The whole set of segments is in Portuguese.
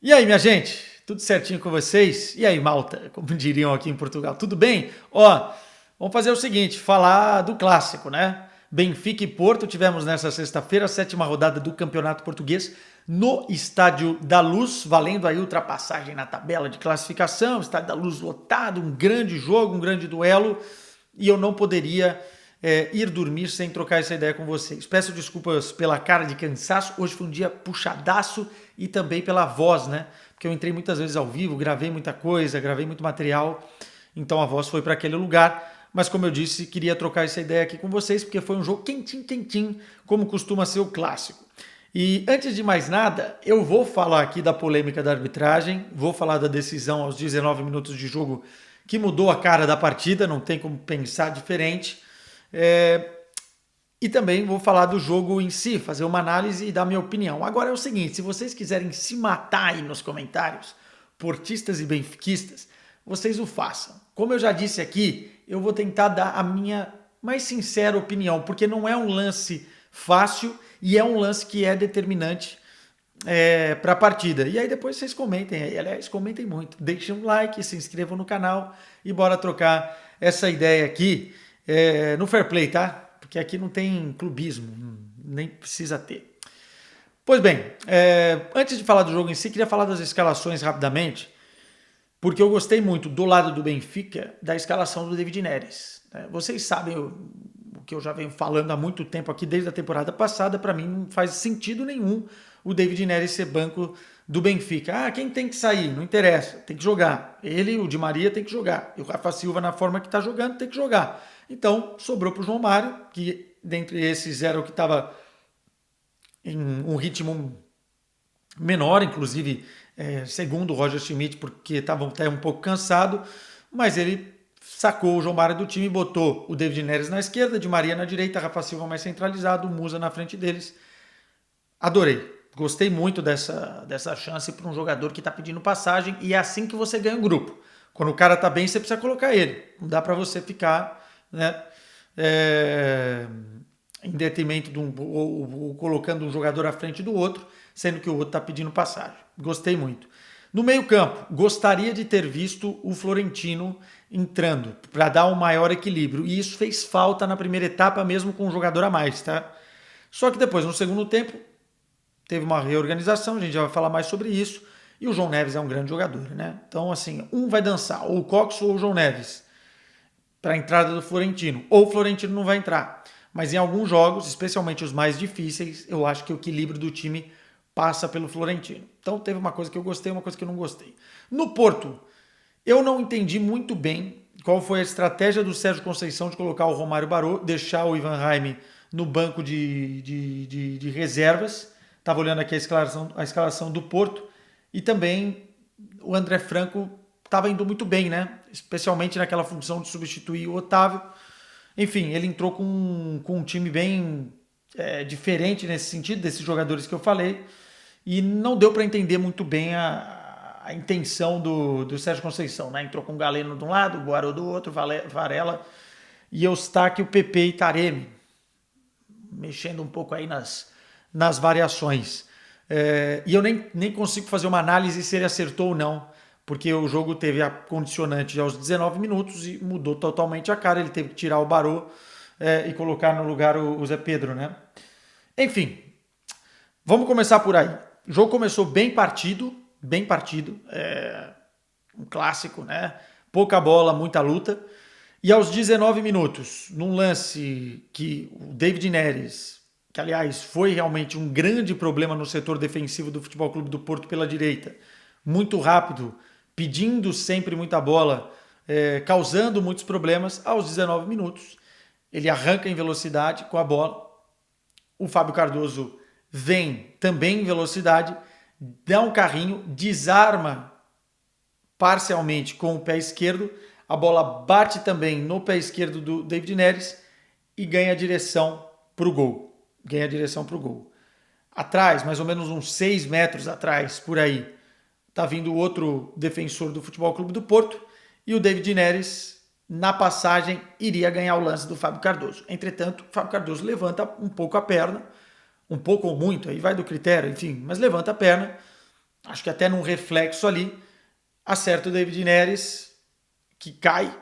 E aí, minha gente? Tudo certinho com vocês? E aí, malta? Como diriam aqui em Portugal, tudo bem? Ó, vamos fazer o seguinte, falar do clássico, né? Benfica e Porto tivemos nessa sexta-feira a sétima rodada do Campeonato Português no Estádio da Luz, valendo aí ultrapassagem na tabela de classificação, Estádio da Luz lotado, um grande jogo, um grande duelo, e eu não poderia ir dormir sem trocar essa ideia com vocês. Peço desculpas pela cara de cansaço, hoje foi um dia puxadaço e também pela voz, né? Porque eu entrei muitas vezes ao vivo, gravei muita coisa, gravei muito material, então a voz foi para aquele lugar. Mas como eu disse, queria trocar essa ideia aqui com vocês, porque foi um jogo quentinho, quentinho, como costuma ser o clássico. E antes de mais nada, eu vou falar aqui da polêmica da arbitragem, vou falar da decisão aos 19 minutos de jogo que mudou a cara da partida, não tem como pensar diferente. É, e também vou falar do jogo em si, fazer uma análise e dar minha opinião. Agora é o seguinte, se vocês quiserem se matar aí nos comentários, portistas e benfiquistas, vocês o façam. Como eu já disse aqui, eu vou tentar dar a minha mais sincera opinião, porque não é um lance fácil e é um lance que é determinante para a partida. E aí depois vocês comentem, aliás, comentem muito, deixem um like, se inscrevam no canal e bora trocar essa ideia aqui no Fair Play, tá? Porque aqui não tem clubismo, nem precisa ter. Pois bem, antes de falar do jogo em si, queria falar das escalações rapidamente, porque eu gostei muito do lado do Benfica da escalação do David Neres. Vocês sabem o que eu já venho falando há muito tempo aqui, desde a temporada passada, para mim não faz sentido nenhum o David Neres ser banco do Benfica. Ah, quem tem que sair? Não interessa, tem que jogar. Ele, o Di Maria, tem que jogar. E o Rafa Silva, na forma que está jogando, tem que jogar. Então, sobrou para o João Mário, que dentre esses era o que estava em um ritmo menor, inclusive segundo o Roger Schmidt, porque estava até um pouco cansado, mas ele sacou o João Mário do time e botou o David Neres na esquerda, Di Maria na direita, Rafa Silva mais centralizado, o Musa na frente deles. Adorei. Gostei muito dessa chance para um jogador que está pedindo passagem e é assim que você ganha um grupo. Quando o cara está bem, você precisa colocar ele. Não dá para você ficar, né, em detrimento de ou colocando um jogador à frente do outro, sendo que o outro está pedindo passagem. Gostei muito. No meio-campo, gostaria de ter visto o Florentino entrando para dar um maior equilíbrio. E isso fez falta na primeira etapa, mesmo com um jogador a mais, tá? Só que depois, no segundo tempo, teve uma reorganização, a gente já vai falar mais sobre isso. E o João Neves é um grande jogador, né? Então, assim, um vai dançar, ou o Cox ou o João Neves, para a entrada do Florentino. Ou o Florentino não vai entrar. Mas em alguns jogos, especialmente os mais difíceis, eu acho que o equilíbrio do time passa pelo Florentino. Então teve uma coisa que eu gostei, uma coisa que eu não gostei. No Porto, eu não entendi muito bem qual foi a estratégia do Sérgio Conceição de colocar o Romário Baró, deixar o Ivan Raime no banco de reservas. Estava olhando aqui a escalação do Porto. E também o André Franco estava indo muito bem, né? Especialmente naquela função de substituir o Otávio. Enfim, ele entrou com um time bem diferente nesse sentido, desses jogadores que eu falei, e não deu para entender muito bem a intenção do Sérgio Conceição, né? Entrou com o Galeno de um lado, o Guarô do outro, Varela e Eustáquio, PP e Taremi, mexendo um pouco aí nas variações. E eu nem consigo fazer uma análise se ele acertou ou não, porque o jogo teve a condicionante aos 19 minutos e mudou totalmente a cara. Ele teve que tirar o Barô e colocar no lugar o Zé Pedro, né? Enfim, vamos começar por aí. O jogo começou bem partido, um clássico, né? Pouca bola, muita luta. E aos 19 minutos, num lance que o David Neres, que aliás foi realmente um grande problema no setor defensivo do Futebol Clube do Porto pela direita, muito rápido, pedindo sempre muita bola, causando muitos problemas, aos 19 minutos ele arranca em velocidade com a bola, o Fábio Cardoso vem também em velocidade, dá um carrinho, desarma parcialmente com o pé esquerdo, a bola bate também no pé esquerdo do David Neres e ganha direção para o gol. Atrás, mais ou menos uns 6 metros atrás, por aí, está vindo outro defensor do Futebol Clube do Porto e o David Neres, na passagem, iria ganhar o lance do Fábio Cardoso. Entretanto, o Fábio Cardoso levanta um pouco a perna, um pouco ou muito, aí vai do critério, enfim, mas levanta a perna Acho que até num reflexo ali, acerta o David Neres, que cai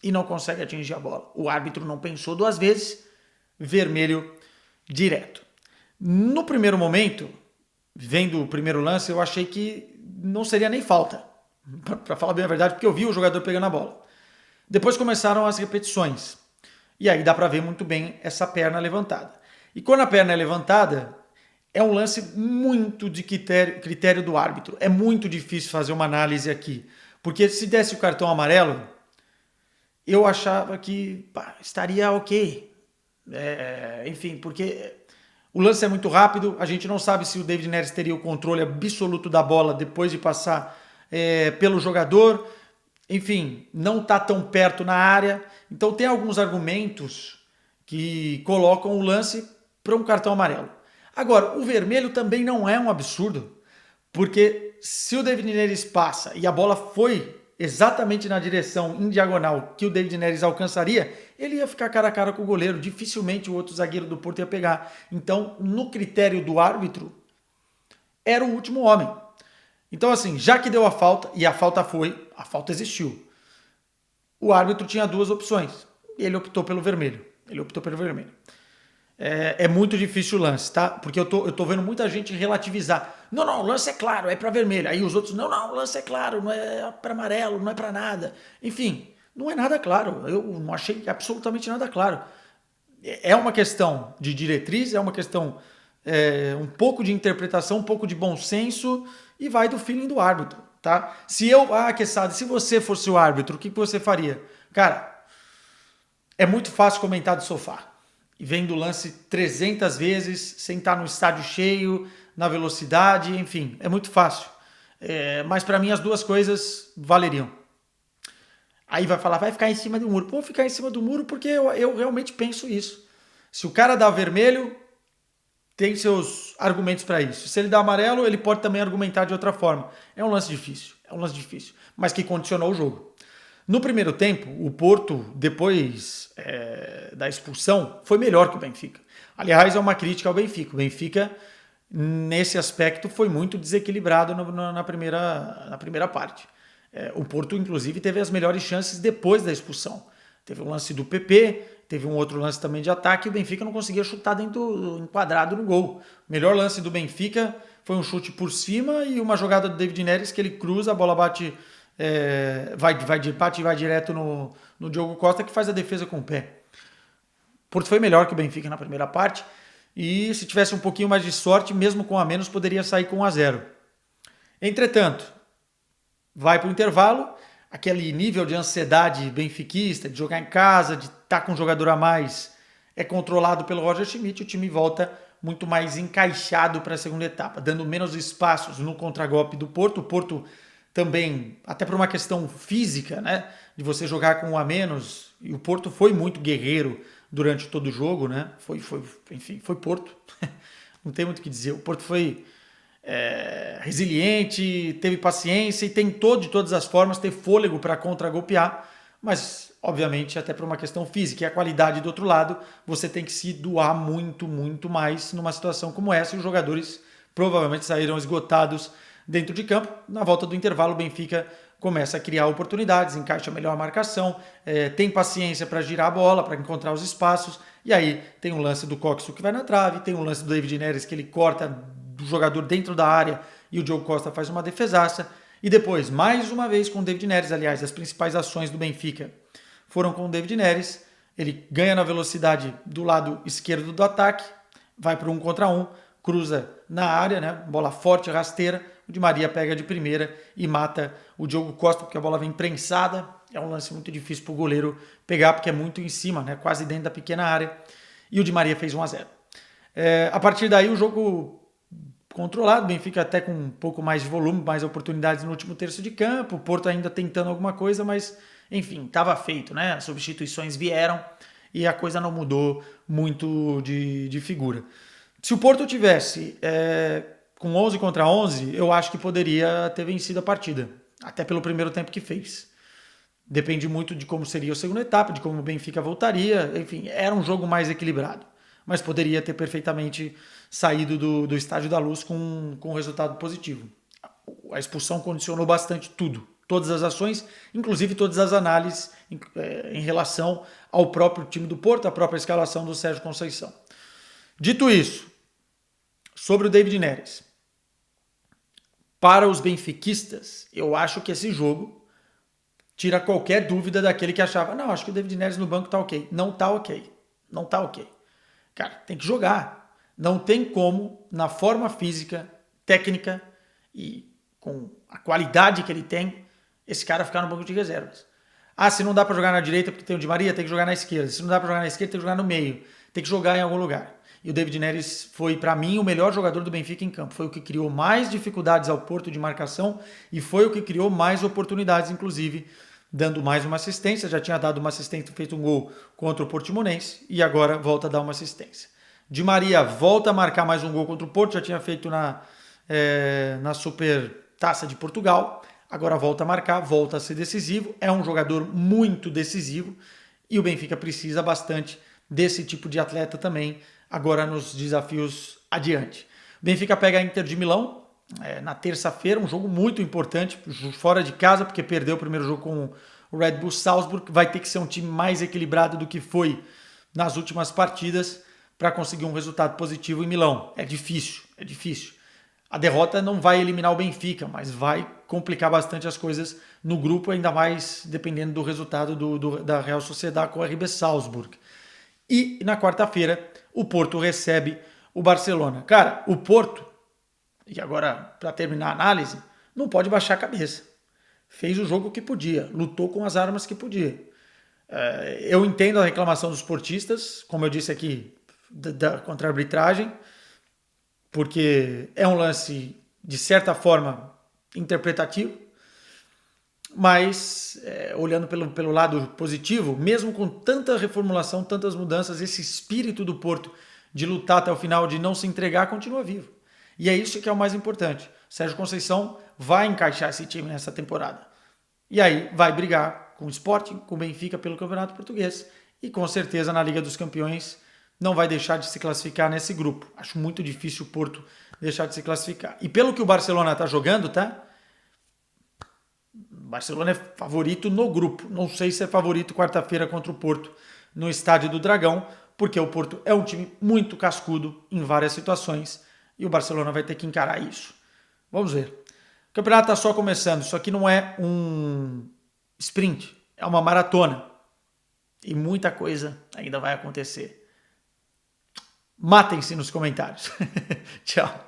e não consegue atingir a bola. O árbitro não pensou duas vezes, vermelho direto. No primeiro momento, vendo o primeiro lance, eu achei que não seria nem falta, para falar bem a verdade, porque eu vi o jogador pegando a bola. Depois começaram as repetições, e aí dá para ver muito bem essa perna levantada. E quando a perna é levantada, é um lance muito de critério do árbitro. É muito difícil fazer uma análise aqui, porque se desse o cartão amarelo, eu achava que estaria ok. Enfim, porque o lance é muito rápido, a gente não sabe se o David Neres teria o controle absoluto da bola depois de passar pelo jogador. Enfim, não está tão perto na área. Então tem alguns argumentos que colocam o lance para um cartão amarelo. Agora, o vermelho também não é um absurdo, porque se o David Neres passa e a bola foi exatamente na direção em diagonal que o David Neres alcançaria, ele ia ficar cara a cara com o goleiro. Dificilmente o outro zagueiro do Porto ia pegar. Então, no critério do árbitro, era o último homem. Então, assim, já que deu a falta, e a falta existiu. O árbitro tinha duas opções. E ele optou pelo vermelho. É muito difícil o lance, tá? Porque eu tô vendo muita gente relativizar. Não, o lance é claro, é para vermelho. Aí os outros, não, o lance é claro, não é para amarelo, não é para nada. Enfim, não é nada claro. Eu não achei absolutamente nada claro. É uma questão de diretriz, é uma questão um pouco de interpretação, um pouco de bom senso e vai do feeling do árbitro, tá? Quessada, se você fosse o árbitro, o que você faria? Cara, é muito fácil comentar do sofá. E vendo o lance 300 vezes, sem estar no estádio cheio, na velocidade, enfim, é muito fácil. Mas para mim as duas coisas valeriam. Aí vai falar, vai ficar em cima do muro. Vou ficar em cima do muro porque eu realmente penso isso. Se o cara dá vermelho, tem seus argumentos para isso. Se ele dá amarelo, ele pode também argumentar de outra forma. É um lance difícil, mas que condicionou o jogo. No primeiro tempo, o Porto, depois da expulsão, foi melhor que o Benfica. Aliás, é uma crítica ao Benfica. O Benfica, nesse aspecto, foi muito desequilibrado na primeira parte. O Porto, inclusive, teve as melhores chances depois da expulsão. Teve um lance do PP, teve um outro lance também de ataque, e o Benfica não conseguia chutar dentro enquadrado no gol. O melhor lance do Benfica foi um chute por cima e uma jogada do David Neres que ele cruza, a bola bate... vai direto no Diogo Costa, que faz a defesa com o pé. O Porto foi melhor que o Benfica na primeira parte e se tivesse um pouquinho mais de sorte, mesmo com a menos, poderia sair com 1-0. Entretanto, vai para o intervalo, aquele nível de ansiedade benfiquista, de jogar em casa, de estar com um jogador a mais, é controlado pelo Roger Schmidt, o time volta muito mais encaixado para a segunda etapa, dando menos espaços no contragolpe do Porto. O Porto também, até por uma questão física, né, de você jogar com um a menos, e o Porto foi muito guerreiro durante todo o jogo, né, enfim, foi Porto, não tem muito o que dizer, o Porto foi resiliente, teve paciência e tentou de todas as formas ter fôlego para contra-golpear, mas obviamente até por uma questão física e a qualidade do outro lado, você tem que se doar muito, muito mais numa situação como essa e os jogadores provavelmente saíram esgotados dentro de campo. Na volta do intervalo, o Benfica começa a criar oportunidades, encaixa melhor a marcação, tem paciência para girar a bola, para encontrar os espaços, e aí tem um lance do Coxo que vai na trave, tem um lance do David Neres que ele corta do jogador dentro da área e o Diogo Costa faz uma defesaça, e depois, mais uma vez com o David Neres, aliás, as principais ações do Benfica foram com o David Neres, ele ganha na velocidade do lado esquerdo do ataque, vai para 1 contra 1, cruza na área, né? Bola forte, rasteira, o Di Maria pega de primeira e mata o Diogo Costa, porque a bola vem prensada, é um lance muito difícil para o goleiro pegar, porque é muito em cima, né? Quase dentro da pequena área, e o Di Maria fez 1-0. A partir daí o jogo controlado, o Benfica até com um pouco mais de volume, mais oportunidades no último terço de campo, o Porto ainda tentando alguma coisa, mas enfim, estava feito, né? As substituições vieram e a coisa não mudou muito de figura. Se o Porto tivesse com 11 contra 11, eu acho que poderia ter vencido a partida, até pelo primeiro tempo que fez. Depende muito de como seria a segunda etapa, de como o Benfica voltaria, enfim, era um jogo mais equilibrado, mas poderia ter perfeitamente saído do Estádio da Luz com um resultado positivo. A expulsão condicionou bastante tudo. Todas as ações, inclusive todas as análises em relação ao próprio time do Porto, a própria escalação do Sérgio Conceição. Dito isso, sobre o David Neres. Para os benfiquistas, eu acho que esse jogo tira qualquer dúvida daquele que achava, não, acho que o David Neres no banco tá ok. Não tá ok. Não tá ok. Cara, tem que jogar. Não tem como, na forma física, técnica e com a qualidade que ele tem, esse cara ficar no banco de reservas. Ah, se não dá para jogar na direita porque tem o Di Maria, tem que jogar na esquerda. Se não dá para jogar na esquerda, tem que jogar no meio. Tem que jogar em algum lugar. E o David Neres foi, para mim, o melhor jogador do Benfica em campo. Foi o que criou mais dificuldades ao Porto de marcação e foi o que criou mais oportunidades, inclusive, dando mais uma assistência. Já tinha dado uma assistência, feito um gol contra o Portimonense e agora volta a dar uma assistência. Di Maria volta a marcar mais um gol contra o Porto, já tinha feito na Super Taça de Portugal. Agora volta a marcar, volta a ser decisivo. É um jogador muito decisivo e o Benfica precisa bastante desse tipo de atleta também, agora nos desafios adiante. O Benfica pega a Inter de Milão na terça-feira, um jogo muito importante, fora de casa, porque perdeu o primeiro jogo com o Red Bull Salzburg. Vai ter que ser um time mais equilibrado do que foi nas últimas partidas para conseguir um resultado positivo em Milão. É difícil, é difícil. A derrota não vai eliminar o Benfica, mas vai complicar bastante as coisas no grupo, ainda mais dependendo do resultado da Real Sociedad com o RB Salzburg. E na quarta-feira, o Porto recebe o Barcelona. Cara, o Porto, e agora para terminar a análise, não pode baixar a cabeça. Fez o jogo que podia, lutou com as armas que podia. Eu entendo a reclamação dos portistas, como eu disse aqui, contra a arbitragem, porque é um lance, de certa forma, interpretativo, mas olhando pelo lado positivo, mesmo com tanta reformulação, tantas mudanças, esse espírito do Porto de lutar até o final, de não se entregar, continua vivo. E é isso que é o mais importante. Sérgio Conceição vai encaixar esse time nessa temporada. E aí vai brigar com o Sporting, com o Benfica pelo Campeonato Português e com certeza na Liga dos Campeões não vai deixar de se classificar nesse grupo. Acho muito difícil o Porto deixar de se classificar. E pelo que o Barcelona está jogando, tá? O Barcelona é favorito no grupo. Não sei se é favorito quarta-feira contra o Porto no Estádio do Dragão, porque o Porto é um time muito cascudo em várias situações e o Barcelona vai ter que encarar isso. Vamos ver. O campeonato está só começando. Isso aqui não é um sprint, é uma maratona. E muita coisa ainda vai acontecer. Matem-se nos comentários. Tchau.